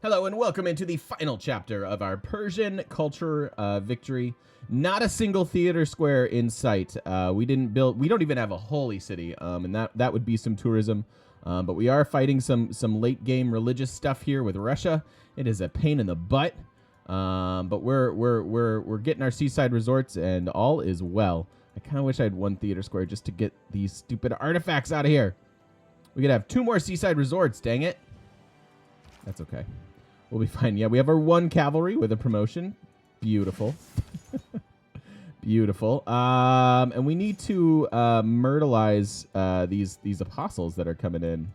Hello and welcome into the final chapter of our Persian culture victory. Not a single theater square in sight. We don't even have a holy city, and that would be some tourism. But we are fighting some late game religious stuff here with Russia. It is a pain in the butt, but we're getting our seaside resorts and all is well. I kind of wish I had one theater square just to get these stupid artifacts out of here. We could have 2 more seaside resorts. Dang it. That's okay. We'll be fine. Yeah, we have our 1 cavalry with a promotion. Beautiful. Beautiful. And we need to myrtleize these apostles that are coming in.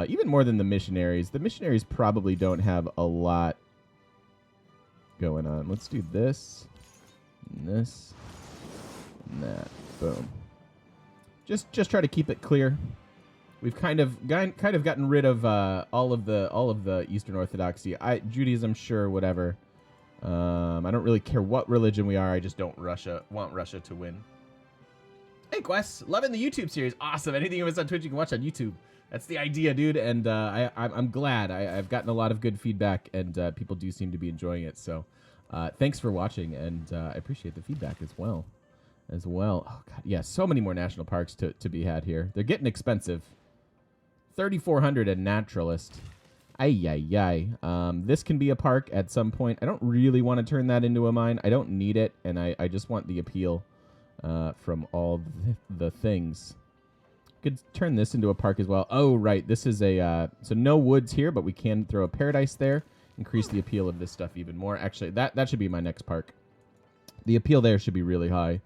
Even more than the missionaries. The missionaries probably don't have a lot going on. Let's do this, and this, and that. Boom. Just try to keep it clear. We've kind of gotten rid of all of the Eastern Orthodoxy. Judaism, sure, whatever. I don't really care what religion we are. I just don't want Russia to win. Hey, Quest, loving the YouTube series. Awesome. Anything you miss on Twitch, you can watch on YouTube. That's the idea, dude. And I'm glad. I've gotten a lot of good feedback, and people do seem to be enjoying it. So thanks for watching, and I appreciate the feedback as well. Oh, God. Yeah, so many more national parks to be had here. They're getting expensive. 3,400 a naturalist. Ay. This can be a park at some point. I don't really want to turn that into a mine. I don't need it, and I just want the appeal from all the things. Could turn this into a park as well. Oh, right. This is a... so no woods here, but we can throw a paradise there. Increase the appeal of this stuff even more. Actually, that should be my next park. The appeal there should be really high.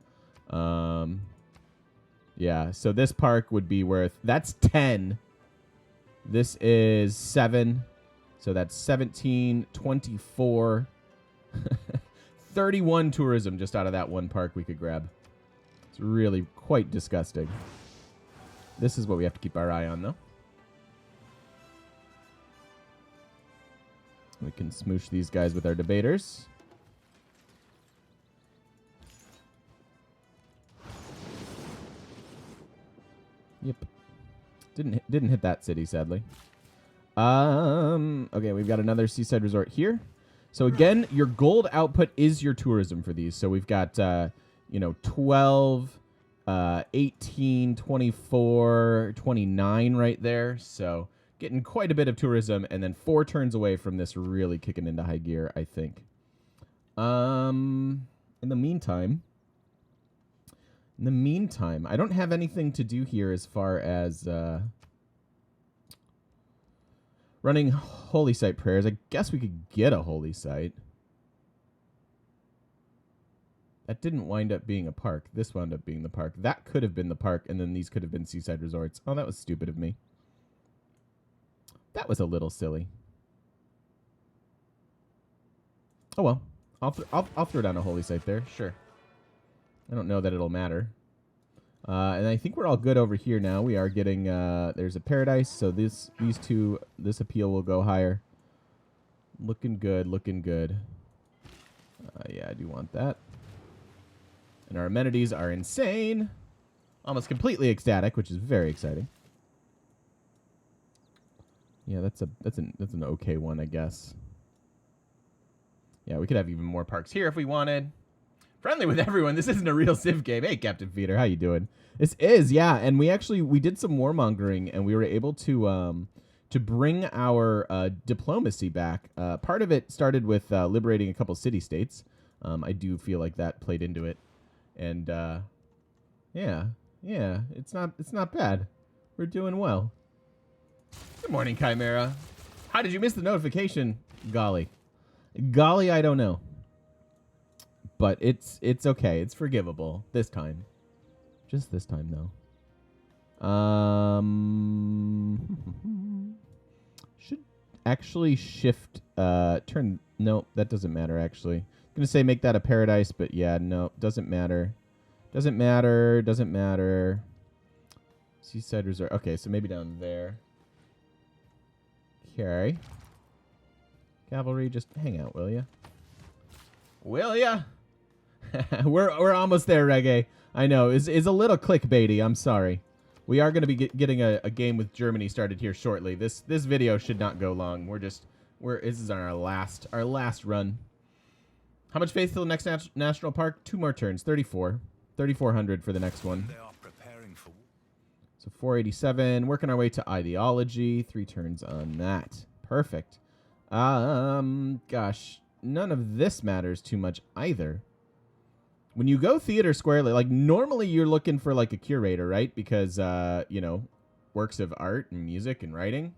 Yeah, so this park would be worth... That's 10. This is 7. So that's 17, 24, 31 tourism just out of that one park we could grab. It's really quite disgusting. This is what we have to keep our eye on, though. We can smoosh these guys with our debaters. Yep. Didn't hit that city, sadly. Okay, we've got another seaside resort here. So again, your gold output is your tourism for these. So we've got 12, 18, 24, 29 right there. So getting quite a bit of tourism, and then 4 turns away from this really kicking into high gear, I think. In the meantime, I don't have anything to do here as far as running holy site prayers. I guess we could get a holy site. That didn't wind up being a park. This wound up being the park. That could have been the park, and then these could have been seaside resorts. Oh, that was stupid of me. That was a little silly. Oh, well. I'll throw down a holy site there. Sure. I don't know that it'll matter. And I think we're all good over here now. We are getting, there's a paradise, so these 2, this appeal will go higher. Looking good. Yeah, I do want that. And our amenities are insane. Almost completely ecstatic, which is very exciting. Yeah, that's an okay one, I guess. Yeah, we could have even more parks here if we wanted. Friendly with everyone. This isn't a real Civ game. Hey, Captain Feeder, how you doing? This is, yeah. And we did some warmongering, and we were able to bring our diplomacy back. Part of it started with liberating a couple city-states. I do feel like that played into it. And, yeah, it's not bad. We're doing well. Good morning, Chimera. How did you miss the notification? Golly, I don't know. But it's okay. It's forgivable this time. Just this time, though. Should actually shift. Turn. No, that doesn't matter, actually. I'm going to say make that a paradise, but yeah, no. Doesn't matter. Doesn't matter. Seaside resort. Okay, so maybe down there. Okay. Cavalry, just hang out, will ya? Will ya? We're almost there, Reggae. I know. Is a little clickbaity. I'm sorry. We are going to be getting a game with Germany started here shortly. This video should not go long. We're This is our last run. How much faith till the next national park? 2 more turns. 34. 3,400 for the next one. They are preparing for. So 487. Working our way to ideology. 3 turns on that. Perfect. Gosh, none of this matters too much either. When you go theater square, like normally you're looking for like a curator, right? Because you know, works of art and music and writing.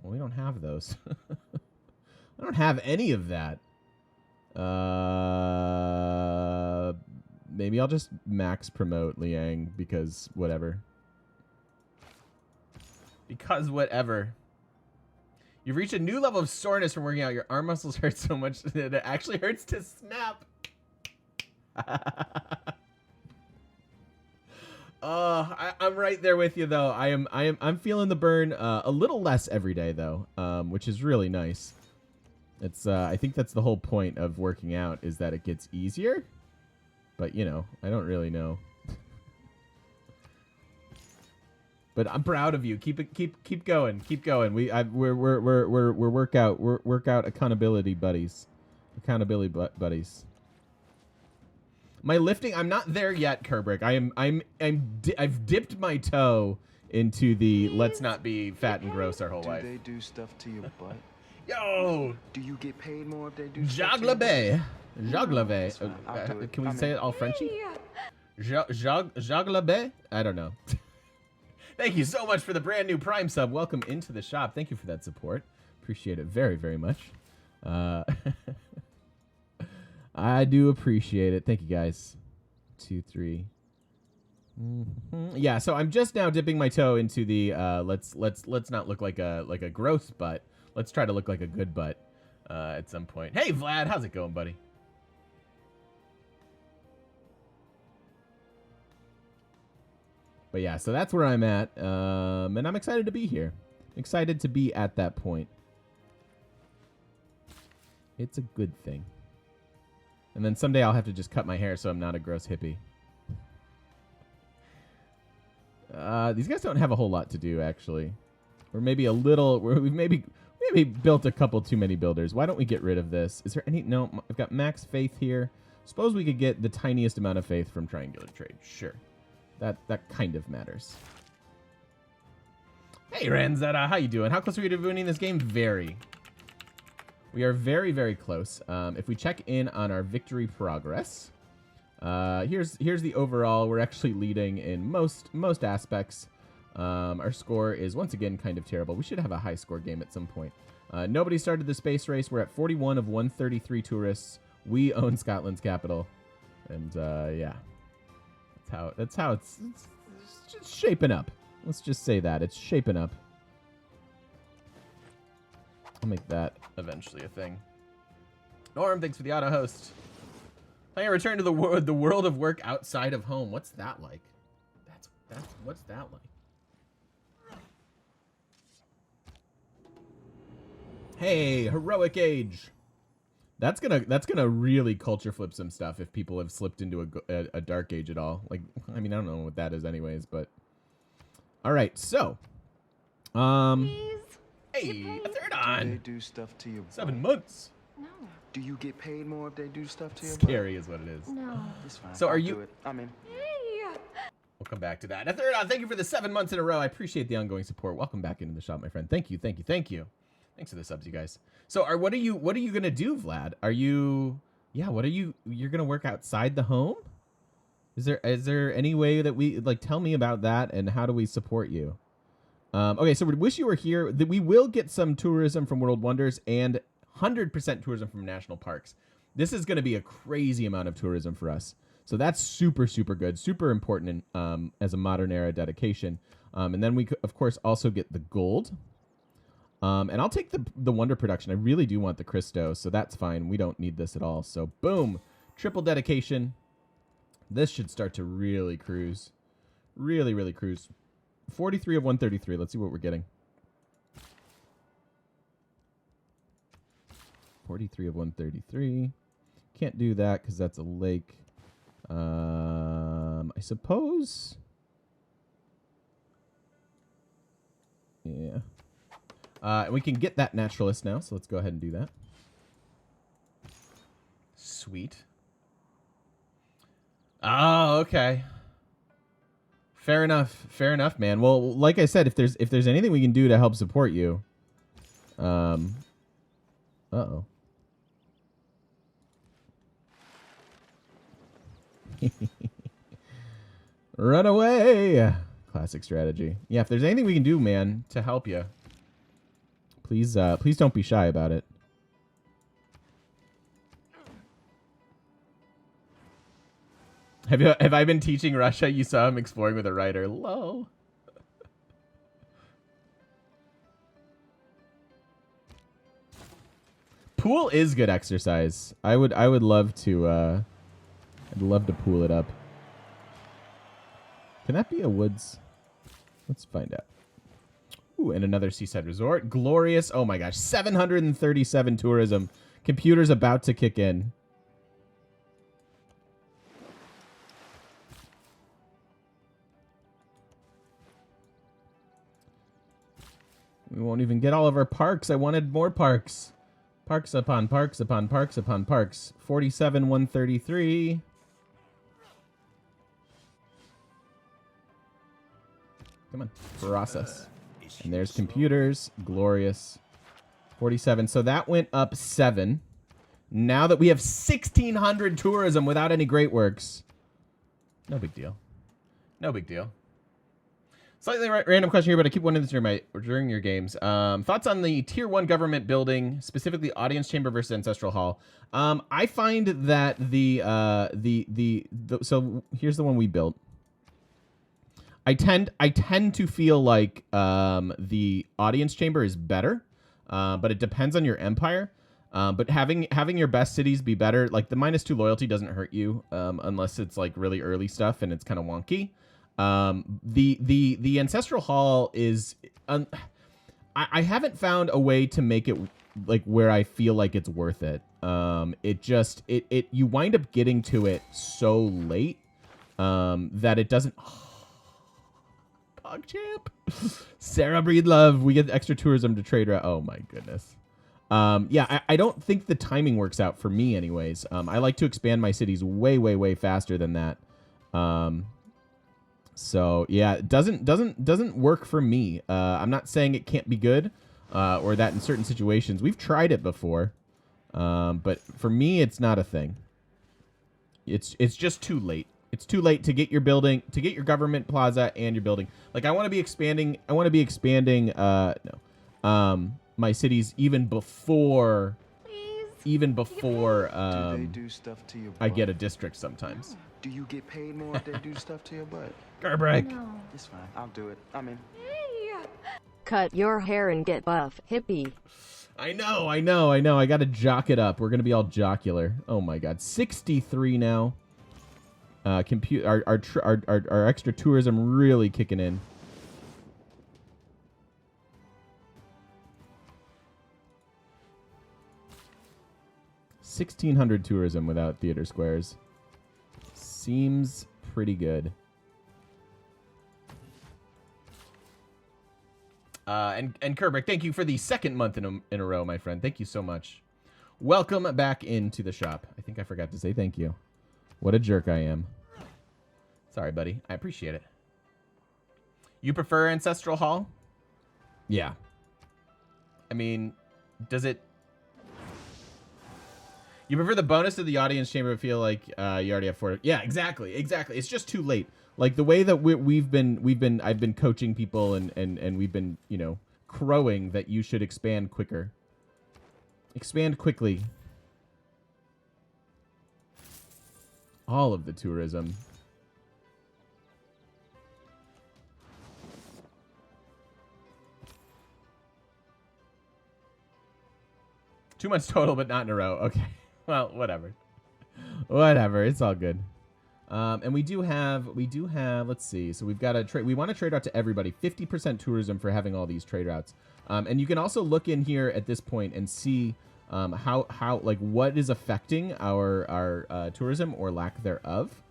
Well, we don't have those. I don't have any of that. Maybe I'll just max promote Liang because whatever. Because whatever. You've reached a new level of soreness from working out. Your arm muscles hurt so much that it actually hurts to snap. I'm right there with you though. I'm feeling the burn a little less every day though, which is really nice. It's I think that's the whole point of working out is that it gets easier. But you know, I don't really know. But I'm proud of you. Keep going. Keep going. We're workout accountability buddies. Accountability buddies. My lifting, I'm not there yet, Kerbrick. I've dipped my toe into the let's not be fat and gross our whole life. Do they do stuff to your butt? Yo! Do you get paid more if they do stuff to your butt? Jaglabe. Can we say it all Frenchy? Jaglabe? I don't know. Thank you so much for the brand new Prime sub. Welcome into the shop. Thank you for that support. Appreciate it very, very much. I do appreciate it. Thank you, guys. 2, 3. Yeah, so I'm just now dipping my toe into the let's not look like a gross butt. Let's try to look like a good butt at some point. Hey, Vlad, how's it going, buddy? But yeah, so that's where I'm at, and I'm excited to be here. Excited to be at that point. It's a good thing. And then someday I'll have to just cut my hair so I'm not a gross hippie. These guys don't have a whole lot to do, actually. Or maybe a little. We've maybe built a couple too many builders. Why don't we get rid of this? Is there any? No, I've got max faith here. Suppose we could get the tiniest amount of faith from triangular trade. Sure. That kind of matters. Hey, Ranzetta, how you doing? How close are we to winning this game? Very. We are very, very close. If we check in on our victory progress, here's the overall. We're actually leading in most aspects. Our score is once again kind of terrible. We should have a high score game at some point. Nobody started the space race. We're at 41 of 133 tourists. We own Scotland's capital, and yeah. That's how it's just shaping up. Let's just say that. It's shaping up. I'll make that eventually a thing. Norm, thanks for the auto host. Playing Return to the world of work outside of home. What's that like? What's that like? Hey, Heroic Age. That's gonna really culture flip some stuff if people have slipped into a dark age at all. Like, I mean, I don't know what that is anyways, but all right. So, Please. hey, a third Do on. they do stuff to your 7 butt? months. No. Do you get paid more if they do stuff to your Scary is what it is. No. butt? It's fine. So are I'll you- do it. I'm in. Hey. We'll come back to that. A third on. Thank you for the 7 months in a row. I appreciate the ongoing support. Welcome back into the shop, my friend. Thank you. Thanks for the subs, you guys. So, what are you gonna do, Vlad? You're gonna work outside the home? Is there any way that we tell me about that and how do we support you? Okay, so we wish you were here. We will get some tourism from World Wonders and 100% tourism from national parks. This is gonna be a crazy amount of tourism for us. So that's super, super good, super important as a modern era dedication. And then we could, of course, also get the gold. And I'll take the Wonder production. I really do want the Christo, so that's fine. We don't need this at all. So boom, triple dedication. This should start to really cruise. Really, really cruise. 43 of 133. Let's see what we're getting. 43 of 133. Can't do that because that's a lake. I suppose. Yeah. And we can get that naturalist now, so let's go ahead and do that. Sweet. Oh, okay. Fair enough, man. Well, like I said, if there's anything we can do to help support you, uh-oh. Run away! Classic strategy. Yeah, if there's anything we can do, man, to help you, please don't be shy about it. Have I been teaching Russia? You saw him exploring with a writer. Lol. Pool is good exercise. I would love to I'd love to pool it up. Can that be a woods? Let's find out. Ooh, and another seaside resort. Glorious. Oh my gosh. 737 tourism. Computer's about to kick in. We won't even get all of our parks. I wanted more parks. Parks upon parks upon parks upon parks. 47, 133. Come on, process. And there's computers. Glorious. 47. So that went up 7. Now that we have 1,600 tourism without any great works. No big deal. No big deal. Slightly random question here, but I keep wondering this during your games. Thoughts on the Tier 1 government building, specifically Audience Chamber versus Ancestral Hall. I find that so here's the one we built. I tend to feel like the Audience Chamber is better, but it depends on your empire. But having your best cities be better, like the -2 loyalty doesn't hurt you unless it's like really early stuff and it's kind of wonky. The Ancestral Hall is I haven't found a way to make it like where I feel like it's worth it. It you wind up getting to it so late that it doesn't. PogChamp. Sarah Breedlove. We get extra tourism to trade. Oh my goodness. Yeah, I don't think the timing works out for me anyways. I like to expand my cities way faster than that. So yeah, it doesn't work for me. I'm not saying it can't be good, or that in certain situations we've tried it before, but for me it's not a thing. It's just too late. It's too late to get your building, to get your government plaza and your building. Like I want to be expanding. My cities even before. Even before do they do stuff to your butt? I get a district sometimes. Do you get paid more if they do stuff to your butt? Garbreak. No. It's fine. I'll do it. I'm in. Cut your hair and get buff, hippie. I know. I gotta jock it up. We're gonna be all jocular. Oh my god. 63 now. Our extra tourism really kicking in. $1,600 tourism without theater squares. Seems pretty good. And Kerbrick, thank you for the 2nd month in a row, my friend. Thank you so much. Welcome back into the shop. I think I forgot to say thank you. What a jerk I am. Sorry, buddy. I appreciate it. You prefer Ancestral Hall? Yeah. I mean, does it... You prefer the bonus of the Audience Chamber? Feel like you already have 4. Yeah, exactly. It's just too late. Like the way that I've been coaching people and we've been, crowing that you should expand quicker. Expand quickly. All of the tourism. Too much total, but not in a row. Okay. Well, whatever. Whatever. It's all good. And we do have, let's see. So we've got a trade. We want to trade out to everybody. 50% tourism for having all these trade routes. And you can also look in here at this point and see how like what is affecting our tourism or lack thereof.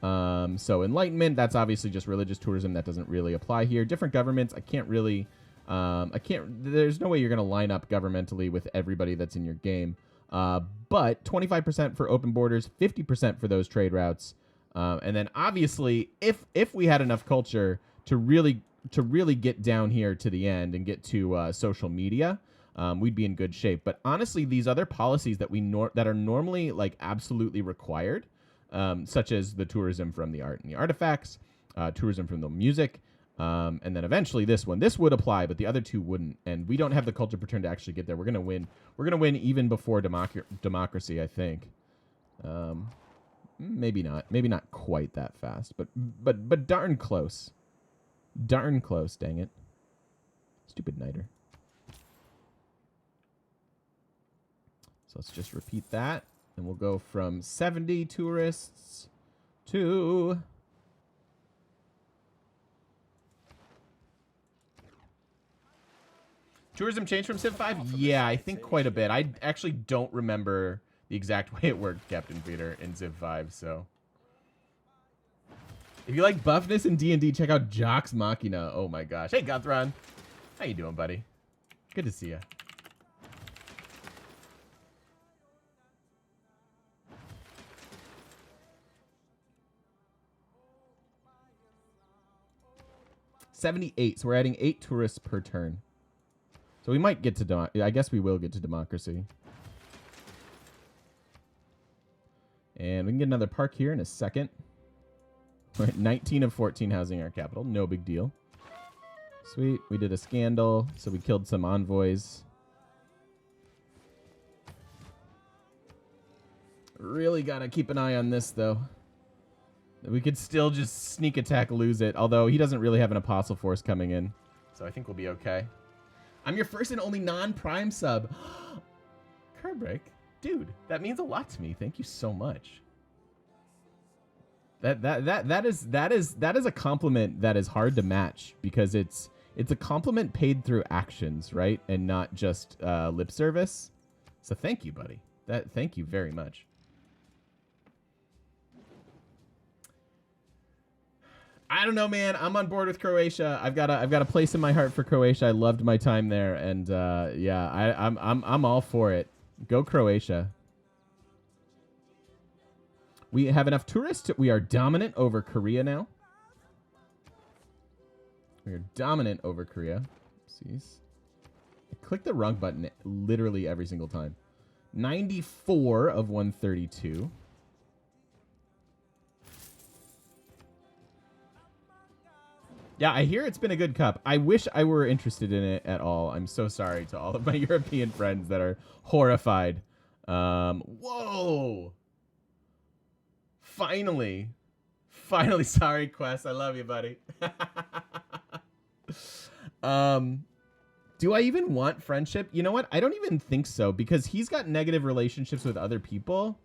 So enlightenment, that's obviously just religious tourism. That doesn't really apply here. Different governments, I can't really I can't. There's no way you're going to line up governmentally with everybody that's in your game. But 25% for open borders, 50% for those trade routes, and then obviously, if we had enough culture to really get down here to the end and get to social media, we'd be in good shape. But honestly, these other policies that that are normally like absolutely required, such as the tourism from the art and the artifacts, tourism from the music, and then eventually this one. This would apply, but the other two wouldn't. And we don't have the culture per turn to actually get there. We're gonna win. We're gonna win even before democracy, I think. Maybe not. Maybe not quite that fast, but darn close. Darn close. Dang it. Stupid niter. So let's just repeat that, and we'll go from 70 tourists to... Tourism changed from Civ 5? Yeah, I think quite a bit. I actually don't remember the exact way it worked, Captain Peter, in Civ 5, so... If you like buffness in D&D, check out Jox Machina. Oh my gosh. Hey, Guthron. How you doing, buddy? Good to see you. $78, so we're adding 8 tourists per turn. So we might get to... I guess we will get to democracy. And we can get another park here in a second. We're at 19 of 14 housing our capital. No big deal. Sweet. We did a scandal, so we killed some envoys. Really gotta keep an eye on this, though. We could still just sneak attack, lose it. Although he doesn't really have an apostle force coming in. So I think we'll be okay. I'm your first and only non-prime sub. Cardbreak? Dude, that means a lot to me. Thank you so much. That is a compliment that is hard to match, because it's a compliment paid through actions, right? And not just lip service. So thank you, buddy. Thank you very much. I don't know, man. I'm on board with Croatia. I've got a place in my heart for Croatia. I loved my time there, and yeah, I'm all for it. Go Croatia. We have enough tourists. We are dominant over Korea now. We are dominant over Korea. Oopsies. I click the wrong button literally every single time. 94 of 132. Yeah, I hear it's been a good cup. I wish I were interested in it at all. I'm so sorry to all of my European friends that are horrified. Whoa! Finally. Finally, sorry, Quest. I love you, buddy. Do I even want friendship? You know what? I don't even think so, because he's got negative relationships with other people.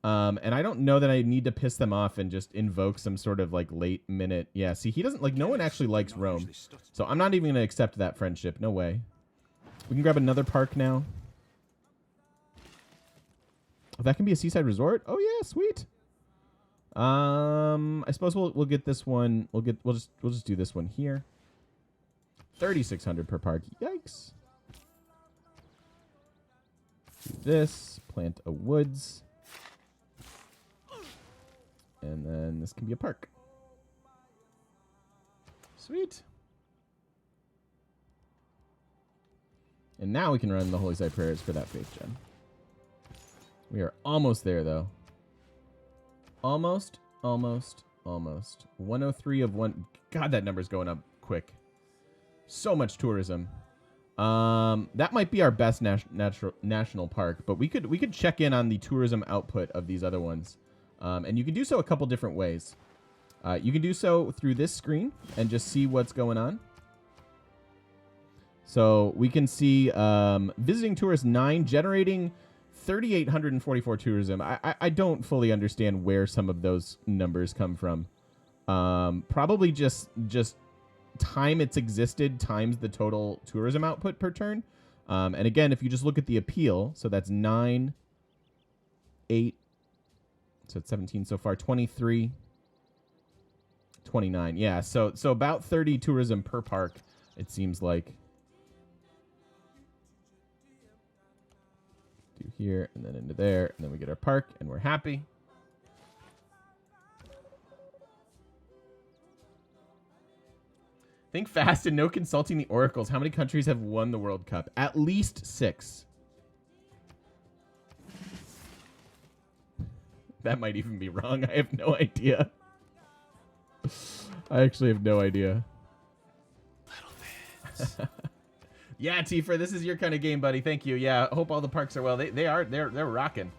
And I don't know that I need to piss them off and just invoke some sort of like late minute. Yeah, see, he doesn't like, no one actually likes Rome. So I'm not even going to accept that friendship. No way. We can grab another park now. Oh, that can be a seaside resort? Oh yeah, sweet. I suppose we'll get this one. We'll just do this one here. 3,600 per park. Yikes. Do this. Plant a woods. And then this can be a park. Sweet. And now we can run the Holy Side Prayers for that faith gem. We are almost there, though. Almost. 103 of 1. God, that number's going up quick. So much tourism. That might be our best national park, but we could check in on the tourism output of these other ones. And you can do so a couple different ways. You can do so through this screen and just see what's going on. So we can see visiting tourists 9, generating 3,844 tourism. I don't fully understand where some of those numbers come from. Probably just time it's existed times the total tourism output per turn. And again, if you just look at the appeal, so that's 9, 8, so it's 17 so far, 23, 29. Yeah, so about 30 tourism per park, it seems like. here and then into there, and then we get our park, and we're happy. Think fast and no consulting the oracles. How many countries have won the World Cup? At least 6. That might even be wrong. I have no idea. I actually have no idea. Yeah, Tifa, this is your kind of game, buddy. Thank you. Yeah, hope all the parks are well. They're rocking.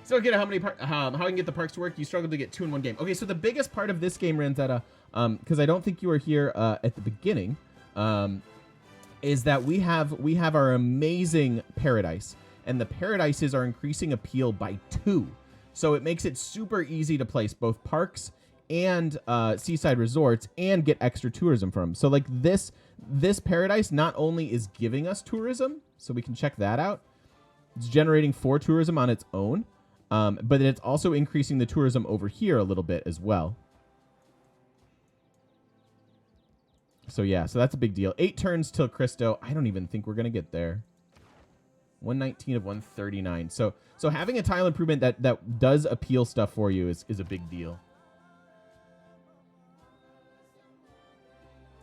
So again, how I can get the parks to work? You struggle to get 2 in one game. Okay, so the biggest part of this game, Ranzetta, because I don't think you were here at the beginning, is that we have our amazing paradise, and the paradises are increasing appeal by 2. So it makes it super easy to place both parks and seaside resorts and get extra tourism from them. So like this paradise not only is giving us tourism, so we can check that out. It's generating 4 tourism on its own, but it's also increasing the tourism over here a little bit as well. So yeah, so that's a big deal. 8 turns till Cristo. I don't even think we're going to get there. 119 of 139. So having a tile improvement that does appeal stuff for you is a big deal.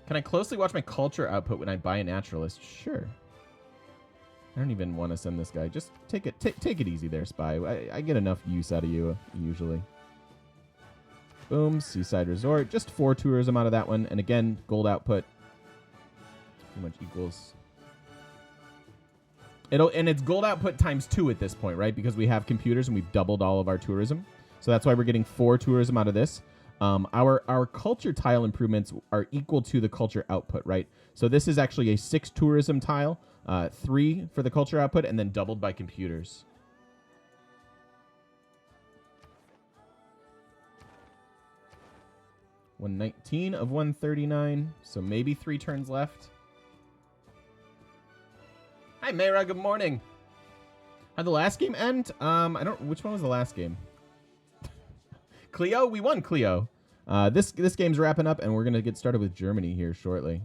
Can I closely watch my culture output when I buy a naturalist? Sure. I don't even want to send this guy. Just take it easy there, Spy. I get enough use out of you usually. Boom, seaside resort. Just 4 tourism out of that one, and again, gold output pretty much equals. And it's gold output times 2 at this point, right? Because we have computers and we've doubled all of our tourism. So that's why we're getting 4 tourism out of this. Our culture tile improvements are equal to the culture output, right? So this is actually a 6 tourism tile, 3 for the culture output, and then doubled by computers. $119 of 139, so maybe 3 turns left. Hi, Mayra. Good morning. How'd the last game end? Which one was the last game? Cleo? We won Cleo. This game's wrapping up, and we're going to get started with Germany here shortly.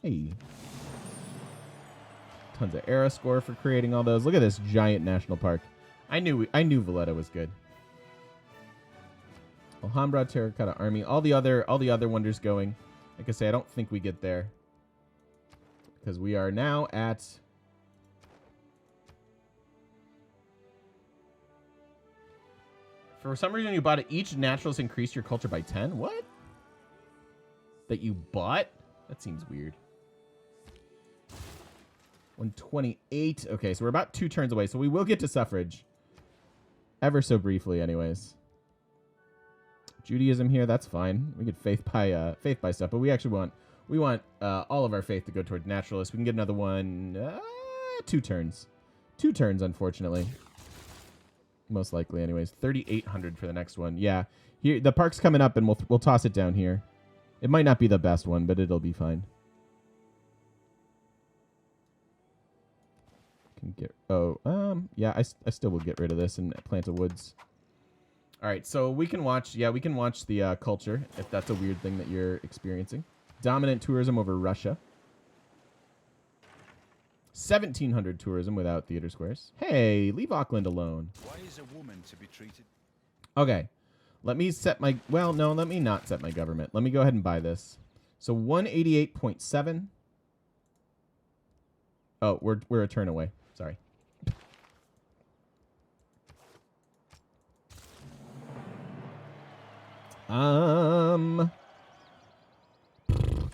Hey. Tons of era score for creating all those. Look at this giant national park. I knew Valletta was good. Alhambra, Terracotta Army, all the other wonders going. Like I say, I don't think we get there. Because we are now at... For some reason, you bought it. Each naturalist increased your culture by 10? What? That you bought? That seems weird. 128. Okay, so we're about 2 turns away. So we will get to suffrage. Ever so briefly, anyways. Judaism here, that's fine. We get faith by stuff, but we actually want all of our faith to go toward naturalists. We can get another one. 2 turns. 2 turns, unfortunately. Most likely, anyways. 3,800 for the next one. Yeah, here the park's coming up, and we'll toss it down here. It might not be the best one, but it'll be fine. Can get yeah. I still will get rid of this and plant a woods. All right, so we can watch. Yeah, we can watch the culture if that's a weird thing that you're experiencing. Dominant tourism over Russia. 1,700 tourism without theater squares. Hey, leave Auckland alone. Why is a woman to be treated? Okay, let me set my... Well, no, let me not set my government. Let me go ahead and buy this. So 188.7. Oh, we're a turn away. Sorry.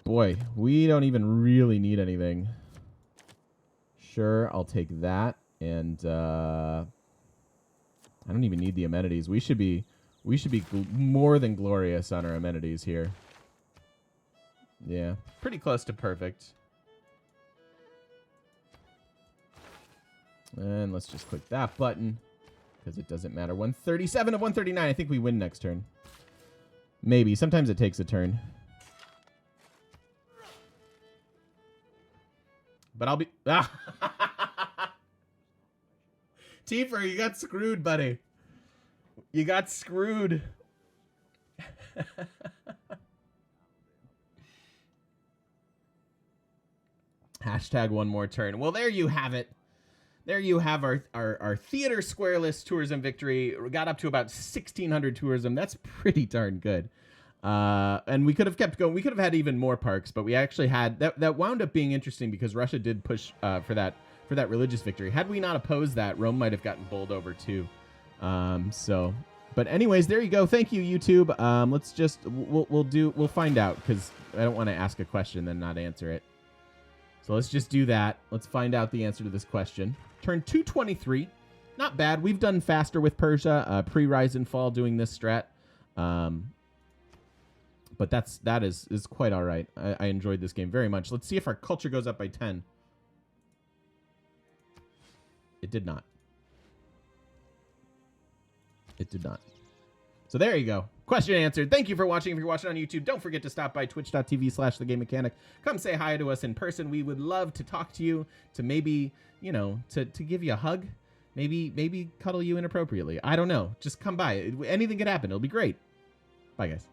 Boy, we don't even really need anything. Sure, I'll take that, and I don't even need the amenities. We should be more than glorious on our amenities here. Yeah, pretty close to perfect. And let's just click that button because it doesn't matter. 137 of 139. I think we win next turn. Maybe. Sometimes it takes a turn. But I'll be... Ah! Tifa, you got screwed, buddy. You got screwed. Hashtag one more turn. Well, there you have it. there you have our theater squareless tourism victory. We got up to about 1,600 tourism. That's pretty darn good. And we could have kept going. We could have had even more parks, but we actually had that wound up being interesting because Russia did push for that religious victory. Had we not opposed that, Rome might have gotten bowled over too. But anyways, there you go. Thank you, YouTube. Let's just we'll find out because I don't want to ask a question then not answer it. So let's just do that. Let's find out the answer to this question. Turn 223. Not bad. We've done faster with Persia, pre-Rise and Fall doing this strat. But that is quite all right. I enjoyed this game very much. Let's see if our culture goes up by 10. It did not. It did not. So there you go. Question answered. Thank you for watching. If you're watching on YouTube, don't forget to stop by twitch.tv/thegamemechanic. Come say hi to us in person. We would love to talk to you, to maybe, to give you a hug. Maybe cuddle you inappropriately. I don't know. Just come by. Anything could happen. It'll be great. Bye, guys.